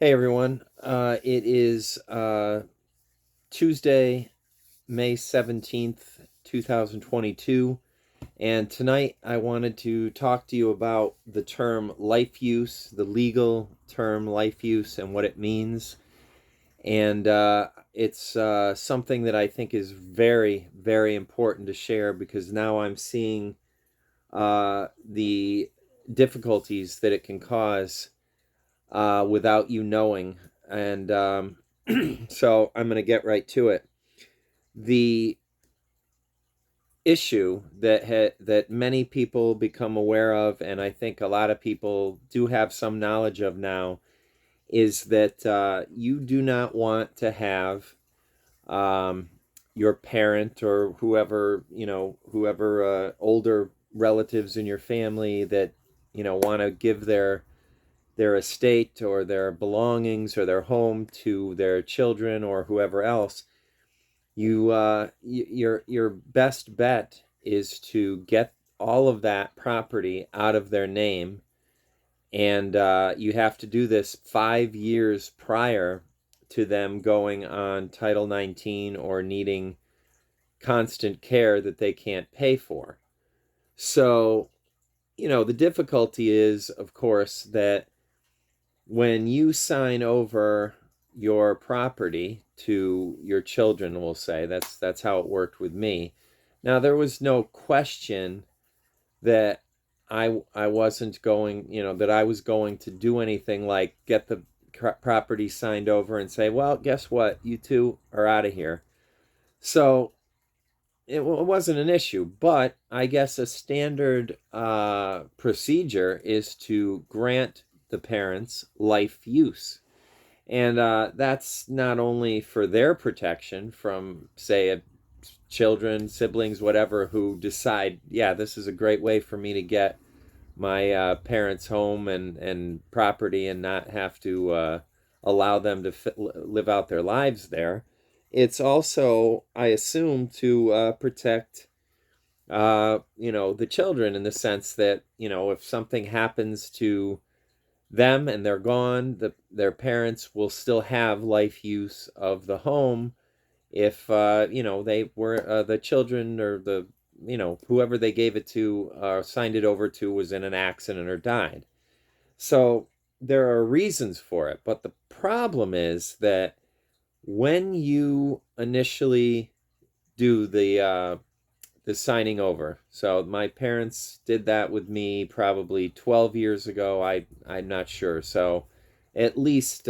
Hey everyone, it is Tuesday, May 17th, 2022, and tonight I wanted to talk to you about the term life use, the legal term life use, and what it means. And it's something that I think is very, very important to share because now I'm seeing the difficulties that it can cause without you knowing. And so I'm going to get right to it. The issue that many people become aware of, and I think a lot of people do have some knowledge of now, is that you do not want to have um, your parent or whoever older relatives in your family that want to give their estate or their belongings or their home to their children or whoever else. Your best bet is to get all of that property out of their name, and you have to do this 5 years prior to them going on Title 19 or needing constant care that they can't pay for. So, the difficulty is, of course, that when you sign over your property to your children, we'll say that's how it worked with me. Now there was no question that I wasn't going, that I was going to do anything like get the property signed over and say, well, guess what, you two are out of here. So it wasn't an issue, but I guess a standard procedure is to grant the parents life use. And that's not only for their protection from, say, children, siblings, whatever, who decide, yeah, this is a great way for me to get my parents' home and property and not have to allow them to live out their lives there. It's also, I assume, to protect, the children in the sense that, if something happens to them and they're gone, their parents will still have life use of the home if they were the children or the whoever they gave it to signed it over to was in an accident or died. So there are reasons for it, but the problem is that when you initially do the signing over. So my parents did that with me probably 12 years ago. I'm not sure. So at least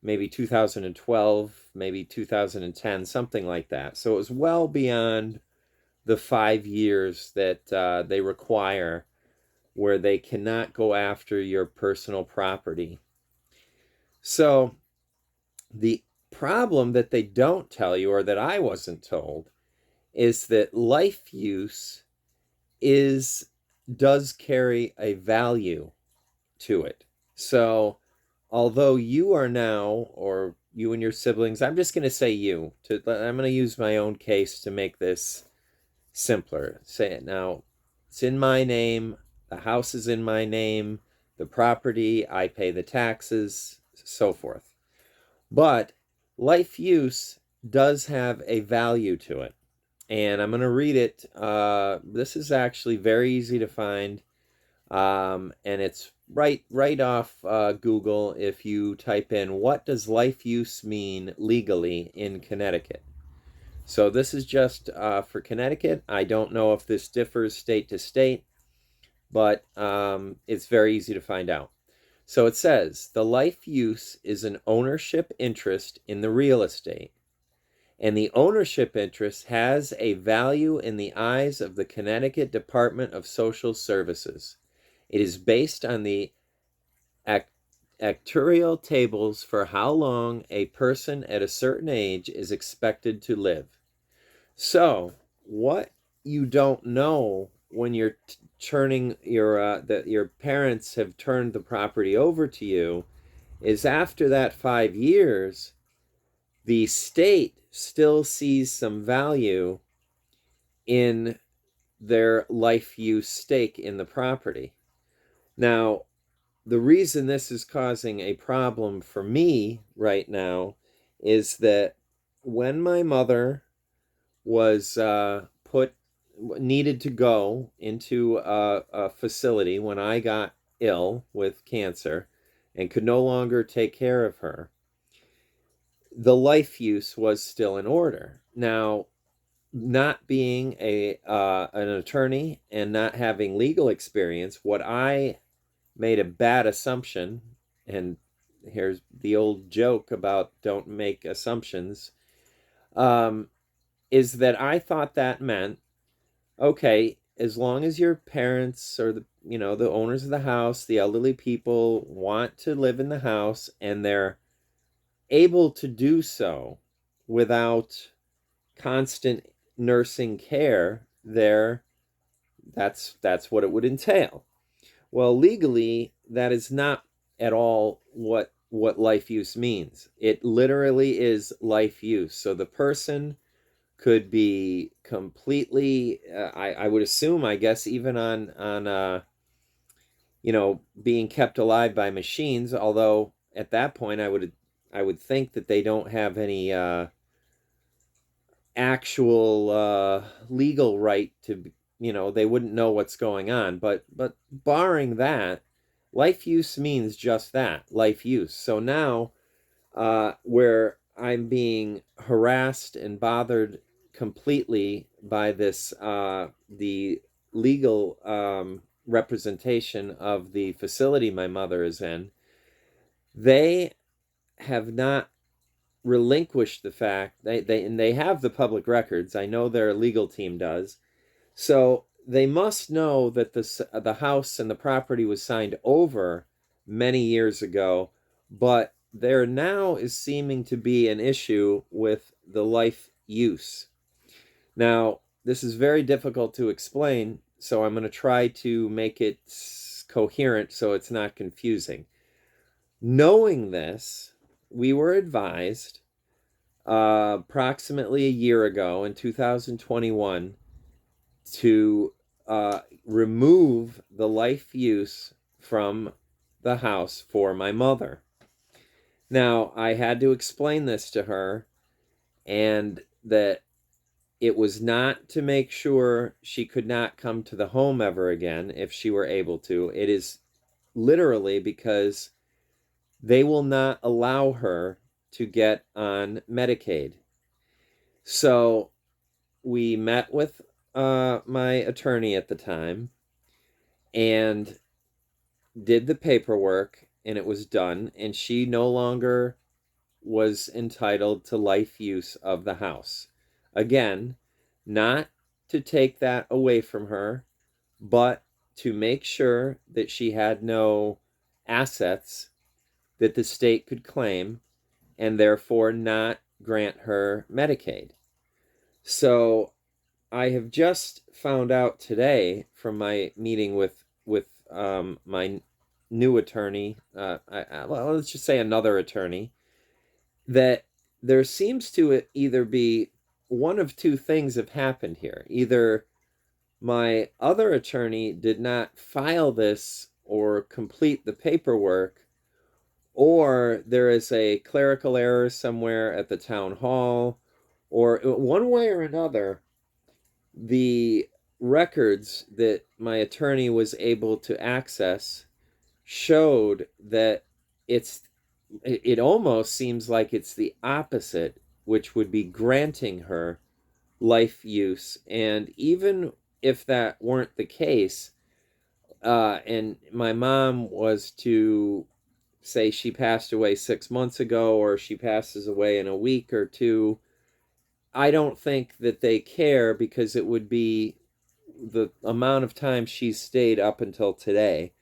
maybe 2012, maybe 2010, something like that. So it was well beyond the 5 years that they require, where they cannot go after your personal property. So the problem that they don't tell you, or that I wasn't told, is that life use is does carry a value to it. So although you are now, or you and your siblings, I'm just going to say I'm going to use my own case to make this simpler. Say it now. It's in my name. The house is in my name. The property, I pay the taxes, so forth. But life use does have a value to it. And I'm going to read it. This is actually very easy to find. And it's right off Google if you type in, what does life use mean legally in Connecticut? So this is just for Connecticut. I don't know if this differs state to state, but it's very easy to find out. So it says, the life use is an ownership interest in the real estate, and the ownership interest has a value in the eyes of the Connecticut Department of Social Services. It is based on the actuarial tables for how long a person at a certain age is expected to live. So, what you don't know when you're turning that your parents have turned the property over to you is after that 5 years, the state still sees some value in their life use stake in the property. Now, the reason this is causing a problem for me right now is that when my mother was put needed to go into a facility when I got ill with cancer and could no longer take care of her, the life use was still in order. Now, not being a an attorney and not having legal experience, what I made a bad assumption, and here's the old joke about don't make assumptions, um, is that I thought that meant, okay, as long as your parents or the owners of the house, the elderly people want to live in the house and they're able to do so without constant nursing care, there that's what it would entail. Well, legally, that is not at all what life use means. It literally is life use. So the person could be completely, I would assume, I guess, even on being kept alive by machines. Although at that point, I would think that they don't have any actual legal right to, they wouldn't know what's going on. But barring that, life use means just that, life use. So now, where I'm being harassed and bothered completely by this, the legal representation of the facility my mother is in, they have not relinquished the fact they have the public records. I know their legal team does. So they must know that the house and the property was signed over many years ago, but there now is seeming to be an issue with the life use. Now, this is very difficult to explain, so I'm going to try to make it coherent so it's not confusing. Knowing this, we were advised approximately a year ago in 2021 to remove the life use from the house for my mother. Now, I had to explain this to her, and that it was not to make sure she could not come to the home ever again if she were able to. It is literally because they will not allow her to get on Medicaid. So we met with my attorney at the time and did the paperwork, and it was done, and she no longer was entitled to life use of the house. Again, not to take that away from her, but to make sure that she had no assets that the state could claim and therefore not grant her Medicaid. So I have just found out today from my meeting with my new attorney. Well, let's just say another attorney, that there seems to either be one of two things have happened here. Either my other attorney did not file this or complete the paperwork, or there is a clerical error somewhere at the town hall, or one way or another, the records that my attorney was able to access showed that it almost seems like it's the opposite, which would be granting her life use. And even if that weren't the case, and my mom was to say she passed away 6 months ago or she passes away in a week or two, I don't think that they care, because it would be the amount of time she's stayed up until today,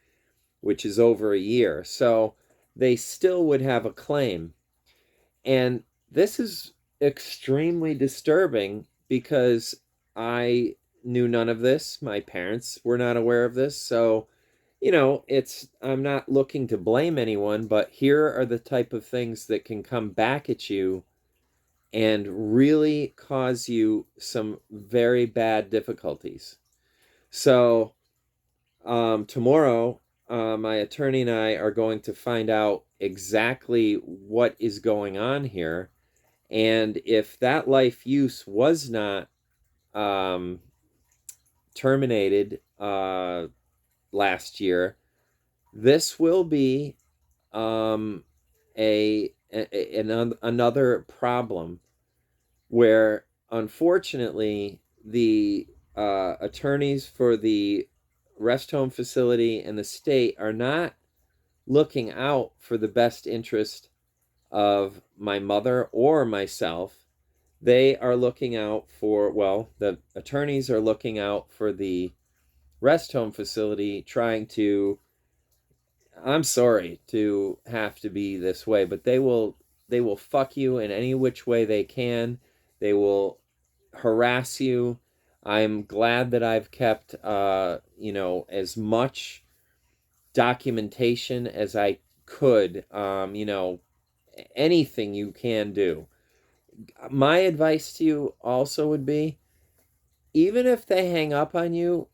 which is over a year. So they still would have a claim. And this is extremely disturbing because I knew none of this. My parents were not aware of this. So, I'm not looking to blame anyone, but here are the type of things that can come back at you and really cause you some very bad difficulties. So, tomorrow my attorney and I are going to find out exactly what is going on here. And if that life use was not um, terminated last year, this will be um, another problem where, unfortunately, the attorneys for the rest home facility and the state are not looking out for the best interest of my mother or myself. They are looking out for, well, the attorneys are looking out for the rest home facility, trying to, I'm sorry to have to be this way, but they will fuck you in any which way they can. They will harass you. I'm glad that I've kept as much documentation as I could. Anything you can do. My advice to you also would be, even if they hang up on you,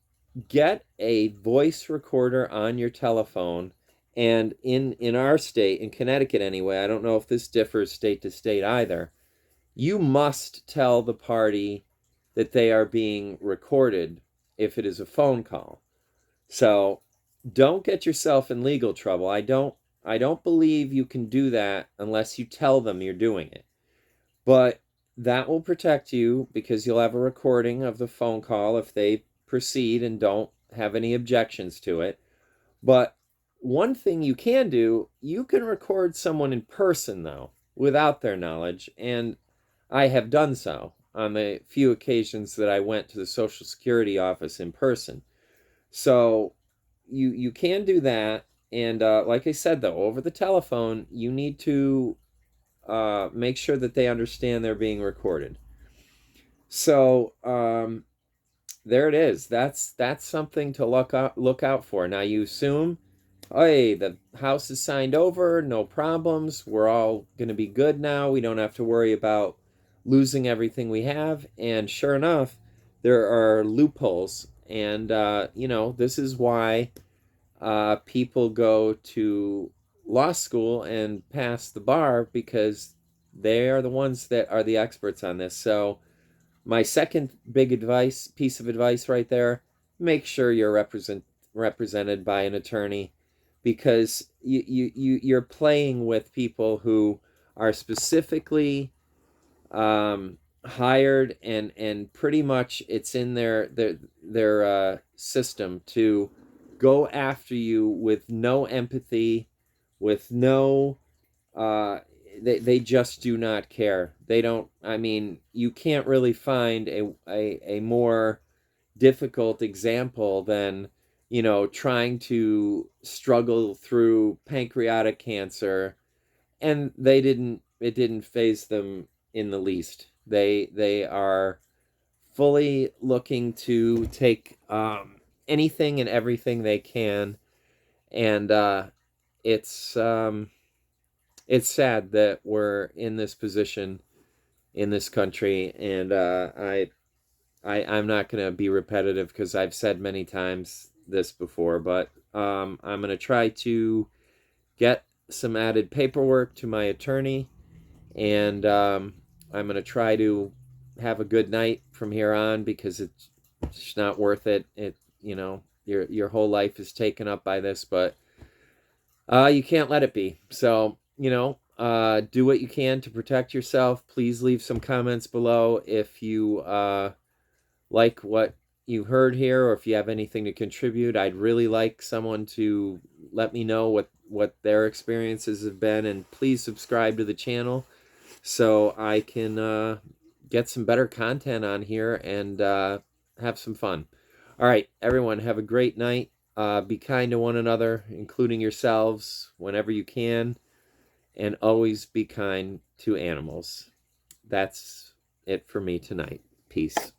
get a voice recorder on your telephone. And in our state, in Connecticut anyway, I don't know if this differs state to state either, you must tell the party that they are being recorded if it is a phone call. So don't get yourself in legal trouble. I don't believe you can do that unless you tell them you're doing it. But that will protect you because you'll have a recording of the phone call if they proceed and don't have any objections to it. But one thing you can do, you can record someone in person, though, without their knowledge. And I have done so on the few occasions that I went to the Social Security office in person. So you can do that. And like I said, though, over the telephone, you need to make sure that they understand they're being recorded. So there it is. That's something to look out for. Now you assume, hey, the house is signed over, no problems. We're all going to be good now. We don't have to worry about losing everything we have. And sure enough, there are loopholes. And this is why people go to law school and pass the bar, because they are the ones that are the experts on this. So my second big piece of advice right there, make sure you're represented by an attorney, because you're playing with people who are specifically hired, and pretty much it's in their system to go after you with no empathy, with no they just do not care. They don't. I mean, you can't really find a more difficult example than trying to struggle through pancreatic cancer, and it didn't faze them in the least. They are fully looking to take anything and everything they can. And it's it's sad that we're in this position in this country. And I'm not going to be repetitive because I've said many times this before, but I'm going to try to get some added paperwork to my attorney, and I'm going to try to have a good night from here on, because it's not worth it. Your whole life is taken up by this, but you can't let it be. So do what you can to protect yourself. Please leave some comments below if you like what you heard here, or if you have anything to contribute. I'd really like someone to let me know what their experiences have been, and please subscribe to the channel so I can get some better content on here and have some fun. All right, everyone, have a great night. Be kind to one another, including yourselves, whenever you can, and always be kind to animals. That's it for me tonight. Peace.